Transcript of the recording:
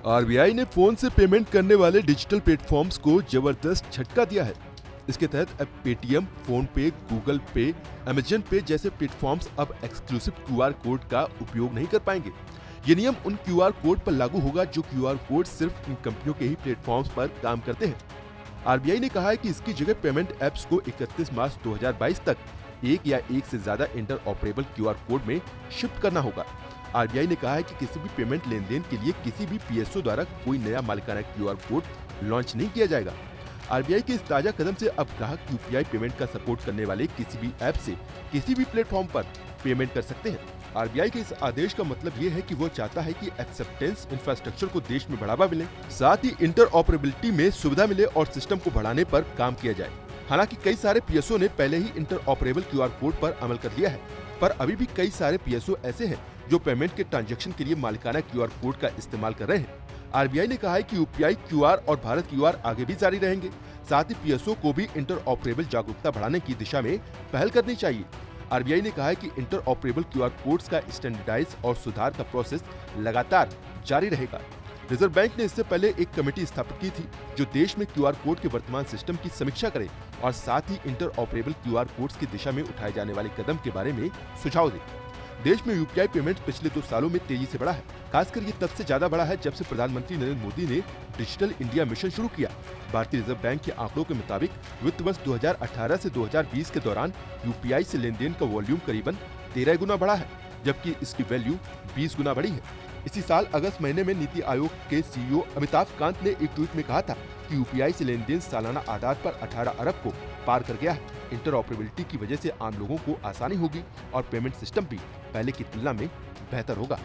RBI ने phone से payment करने वाले डिजिटल प्लेटफॉर्म्स को जबरदस्त झटका दिया है। इसके तहत अब पेटीएम, फोन पे, गूगल पे, अमेजन पे जैसे प्लेटफॉर्म्स अब एक्सक्लूसिव क्यूआर कोड का उपयोग नहीं कर पाएंगे। ये नियम उन क्यूआर कोड पर लागू होगा जो क्यूआर कोड सिर्फ इन कंपनियों के ही प्लेटफॉर्म्स पर काम करते हैं। आरबीआई ने कहा है कि इसकी जगह पेमेंट एप्स को 31 मार्च 2022 तक एक या एक से ज्यादा इंटर ऑपरेबल क्यूआर कोड में शिफ्ट करना होगा। आरबीआई ने कहा है कि किसी भी पेमेंट लेन देन के लिए किसी भी पीएसओ द्वारा कोई नया मालिकाना क्यूआर कोड लॉन्च नहीं किया जाएगा। आरबीआई के इस ताजा कदम से अब ग्राहक यूपीआई पेमेंट का सपोर्ट करने वाले किसी भी ऐप से किसी भी प्लेटफॉर्म पर पेमेंट कर सकते हैं। आरबीआई के इस आदेश का मतलब ये है कि वो चाहता है कि एक्सेप्टेंस इंफ्रास्ट्रक्चर को देश में बढ़ावा मिले, साथ ही इंटर ऑपरेबिलिटी में सुविधा मिले और सिस्टम को बढ़ाने पर काम किया जाए। हालांकि कई सारे पीएसओ ने पहले ही इंटर ऑपरेबल क्यूआर कोड पर अमल कर लिया है, पर अभी भी कई सारे पीएसओ ऐसे हैं जो पेमेंट के ट्रांजैक्शन के लिए मालिकाना क्यूआर कोड का इस्तेमाल कर रहे हैं। आरबीआई ने कहा है कि यूपीआई क्यूआर और भारत क्यूआर आगे भी जारी रहेंगे। साथ ही पीएसओ को भी इंटर ऑपरेबल जागरूकता बढ़ाने की दिशा में पहल करनी चाहिए। आरबीआई ने कहा है कि इंटर ऑपरेबल क्यूआर कोड्स का स्टैंडर्डाइज और सुधार का प्रोसेस लगातार जारी रहेगा। रिजर्व बैंक ने इससे पहले एक कमेटी स्थापित की थी जो देश में क्यूआर कोड के वर्तमान सिस्टम की समीक्षा करे और साथ ही इंटर ऑपरेबल क्यूआर कोड्स की दिशा में उठाए जाने वाले कदम के बारे में सुझाव दे। देश में यूपीआई पेमेंट पिछले 2 सालों में तेजी से बढ़ा है। खासकर ये तब से ज्यादा बढ़ा है जब से प्रधानमंत्री नरेंद्र मोदी ने डिजिटल इंडिया मिशन शुरू किया। भारतीय रिजर्व बैंक के आंकड़ों के मुताबिक वित्त वर्ष 2018 से 2020 के दौरान यूपीआई से लेन देन का वॉल्यूम करीबन 13 गुना बढ़ा है, जबकि इसकी वैल्यू 20 गुना बढ़ी है। इसी साल अगस्त महीने में नीति आयोग के सीईओ अमिताभ कांत ने एक ट्वीट में कहा था कि यूपीआई से लेन देन सालाना आधार पर 18 अरब को पार कर गया है। इंटरऑपरेबिलिटी की वजह से आम लोगों को आसानी होगी और पेमेंट सिस्टम भी पहले की तुलना में बेहतर होगा।